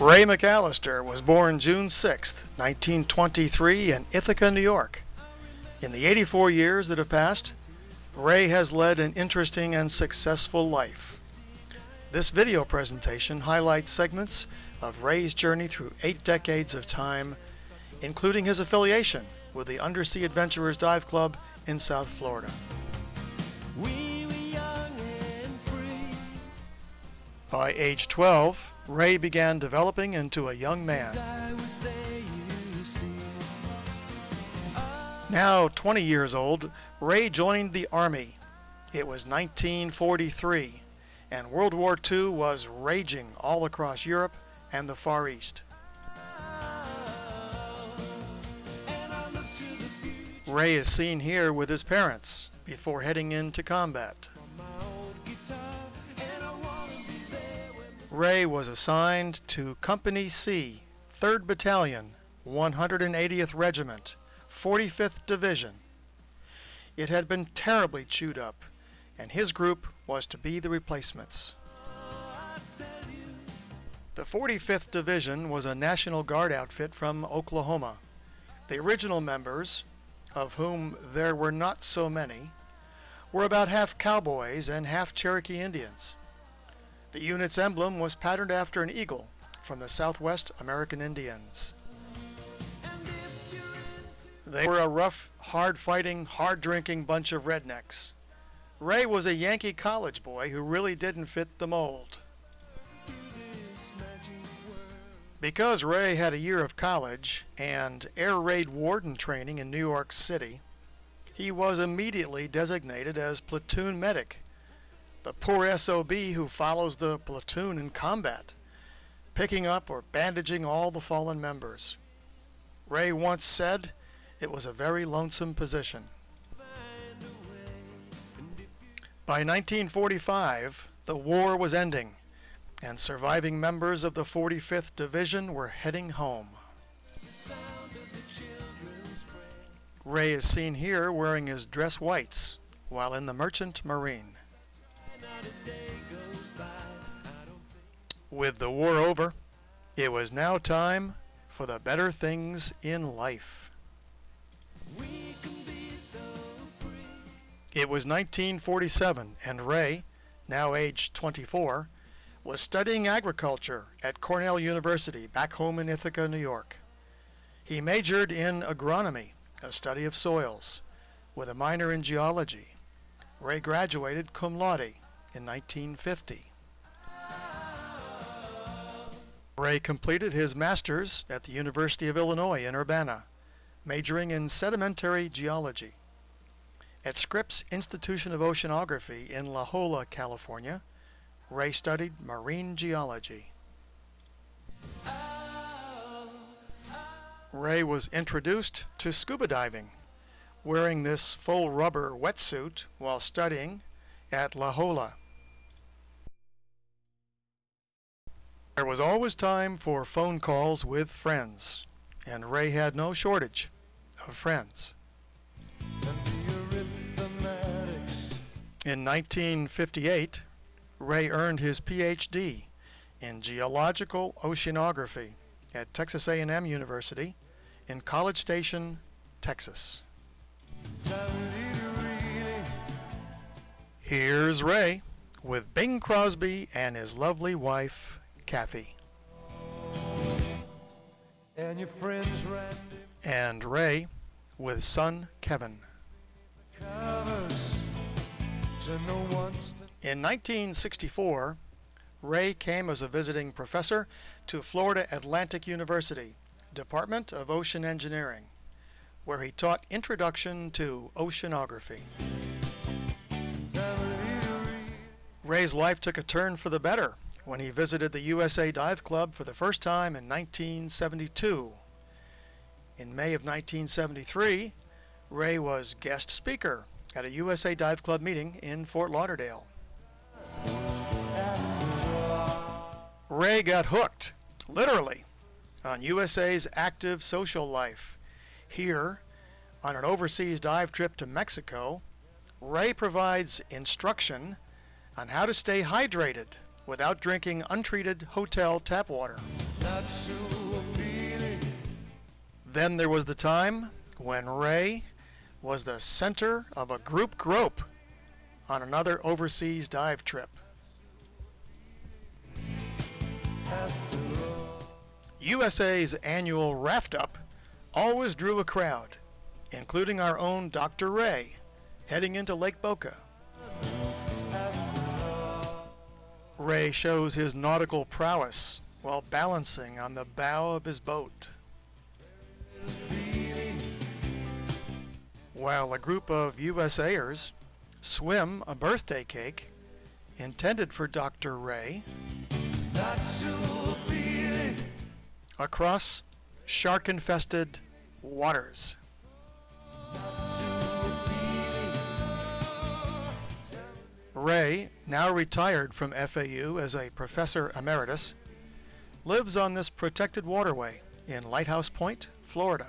Ray McAllister was born June 6, 1923 in Ithaca, New York. In the 84 years that have passed, Ray has led an interesting and successful life. This video presentation highlights segments of Ray's journey through 8 decades of time, including his affiliation with the Undersea Adventurers Dive Club in South Florida. By age 12, Ray began developing into a young man. Now 20 years old, Ray joined the Army. It was 1943, and World War II was raging all across Europe and the Far East. Ray is seen here with his parents before heading into combat. Ray was assigned to Company C, 3rd Battalion, 180th Regiment, 45th Division. It had been terribly chewed up, and his group was to be the replacements. The 45th Division was a National Guard outfit from Oklahoma. The original members, of whom there were not so many, were about half cowboys and half Cherokee Indians. The unit's emblem was patterned after an eagle from the Southwest American Indians. They were a rough, hard-fighting, hard-drinking bunch of rednecks. Ray was a Yankee college boy who really didn't fit the mold. Because Ray had a year of college and air raid warden training in New York City, he was immediately designated as platoon medic, the poor SOB who follows the platoon in combat, picking up or bandaging all the fallen members. Ray once said it was a very lonesome position. By 1945, the war was ending, and surviving members of the 45th Division were heading home. Ray is seen here wearing his dress whites while in the Merchant Marine. With the war over, it was now time for the better things in life. It was 1947, and Ray, now aged 24, was studying agriculture at Cornell University back home in Ithaca, New York. He majored in agronomy, a study of soils, with a minor in geology. Ray graduated cum laude in 1950. Ray completed his master's at the University of Illinois in Urbana, majoring in sedimentary geology. At Scripps Institution of Oceanography in La Jolla, California, Ray studied marine geology. Ray was introduced to scuba diving, wearing this full rubber wetsuit while studying at La Jolla. There was always time for phone calls with friends, and Ray had no shortage of friends. In 1958, Ray earned his Ph.D. in geological oceanography at Texas A&M University in College Station, Texas. Here's Ray with Bing Crosby and his lovely wife, Kathy. And Ray with son, Kevin. In 1964, Ray came as a visiting professor to Florida Atlantic University, Department of Ocean Engineering, where he taught Introduction to Oceanography. Ray's life took a turn for the better when he visited the USA Dive Club for the first time in 1972. In May of 1973, Ray was guest speaker at a USA Dive Club meeting in Fort Lauderdale. Ray got hooked, literally, on USA's active social life. Here, on an overseas dive trip to Mexico, Ray provides instruction on how to stay hydrated without drinking untreated hotel tap water. Then there was the time when Ray was the center of a group grope on another overseas dive trip. USA's annual Raft Up always drew a crowd, including our own Dr. Ray, heading into Lake Boca. Ray shows his nautical prowess while balancing on the bow of his boat, while a group of USAers swim a birthday cake intended for Dr. Ray across shark-infested waters. Ray, now retired from FAU as a professor emeritus, lives on this protected waterway in Lighthouse Point, Florida.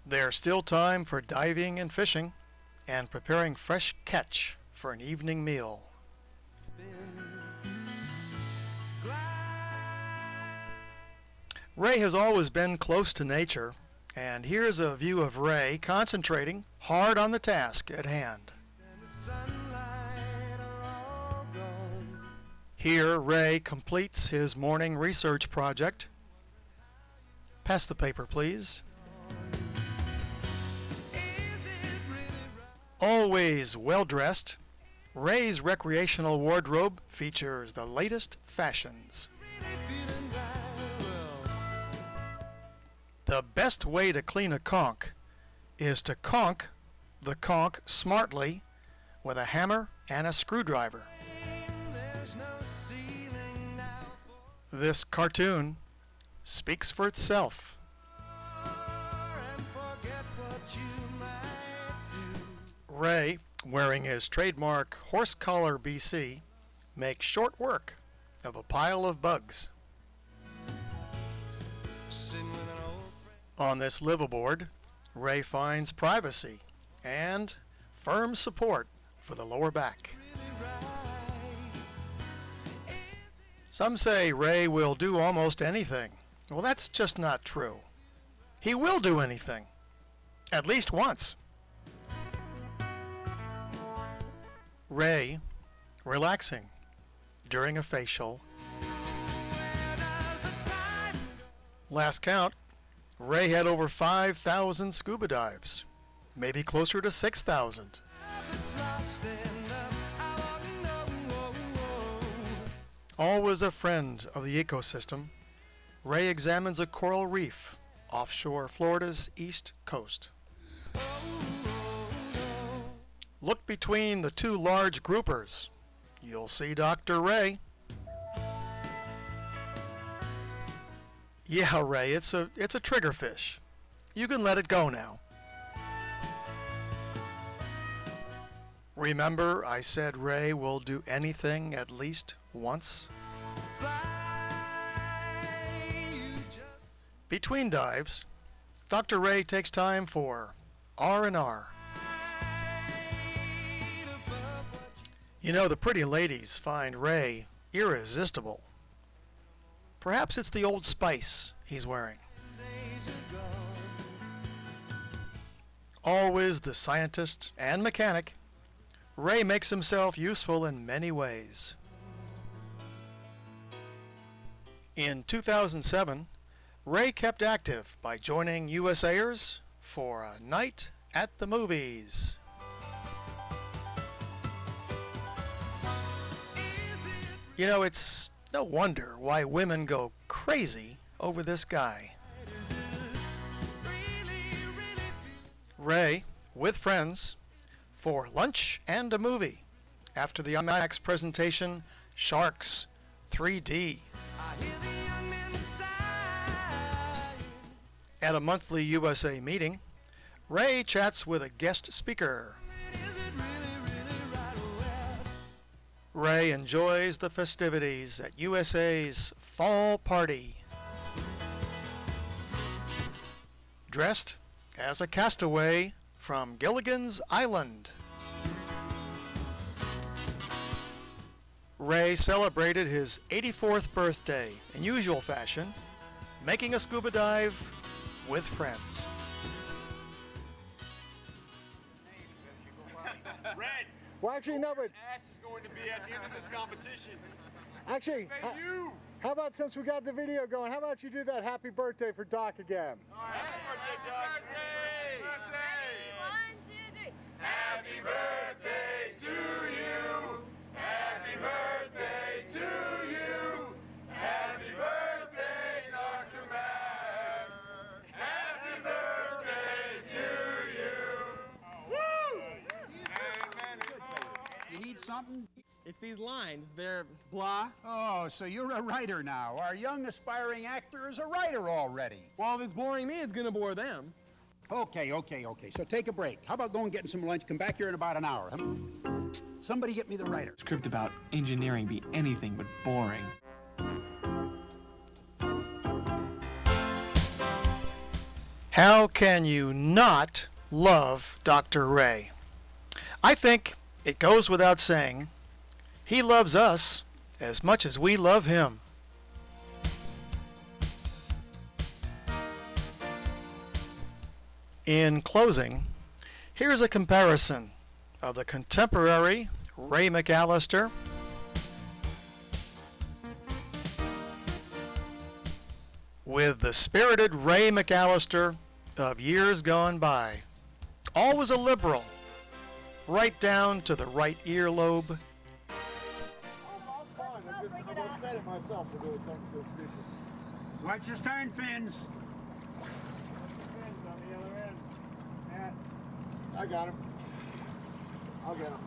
There's still time for diving and fishing and preparing fresh catch for an evening meal. Ray has always been close to nature, and here's a view of Ray concentrating hard on the task at hand. Here, Ray completes his morning research project. Pass the paper, please. Always well-dressed, Ray's recreational wardrobe features the latest fashions. The best way to clean a conch is to conch the conch smartly with a hammer and a screwdriver. This cartoon speaks for itself. Ray, wearing his trademark horse collar BC, makes short work of a pile of bugs. On this liveaboard, Ray finds privacy and firm support for the lower back. Some say Ray will do almost anything. Well, that's just not true. He will do anything, at least once. Ray, relaxing during a facial. Last count, Ray had over 5,000 scuba dives, maybe closer to 6,000. Always a friend of the ecosystem, Ray examines a coral reef offshore Florida's east coast. Look between the two large groupers. You'll see Dr. Ray. Yeah, Ray, it's a triggerfish. You can let it go now. Remember, I said Ray will do anything at least once? Between dives, Dr. Ray takes time for R&R. You know, the pretty ladies find Ray irresistible. Perhaps it's the Old Spice he's wearing. Always the scientist and mechanic, Ray makes himself useful in many ways. In 2007, Ray kept active by joining USAers for a night at the movies. You know, it's no wonder why women go crazy over this guy. Ray, with friends, for lunch and a movie after the IMAX presentation Sharks 3D. At a monthly USA meeting, Ray chats with a guest speaker. Ray enjoys the festivities at USA's fall party. Dressed as a castaway from Gilligan's Island. Ray celebrated his 84th birthday in usual fashion, making a scuba dive with friends. Red! Well, actually, no, but Ass is going to be at the end of this competition. actually, Hey, you! how about since we got the video going, how about you do that happy birthday for Doc again? All right, happy birthday, Doug! Happy birthday! Happy One, 2, 3. birthday to you! Happy birthday to you! Happy birthday, Dr. Mac! Happy birthday to you! Woo! You need something? It's these lines. They're blah. Oh, so you're a writer now. Our young aspiring actor is a writer already. Well, if it's boring me, it's gonna bore them. Okay. So take a break. How about going and getting some lunch? Come back here in about an hour. Somebody get me the writer. Script about engineering be anything but boring. How can you not love Dr. Ray? I think it goes without saying, he loves us as much as we love him. In closing, here's a comparison of the contemporary Ray McAllister with the spirited Ray McAllister of years gone by. Always a liberal, right down to the right earlobe. I'm fine. I'm upset at myself for doing something so stupid. Watch your stern fins. Fins on the other end. Matt. I got him. I'll get him.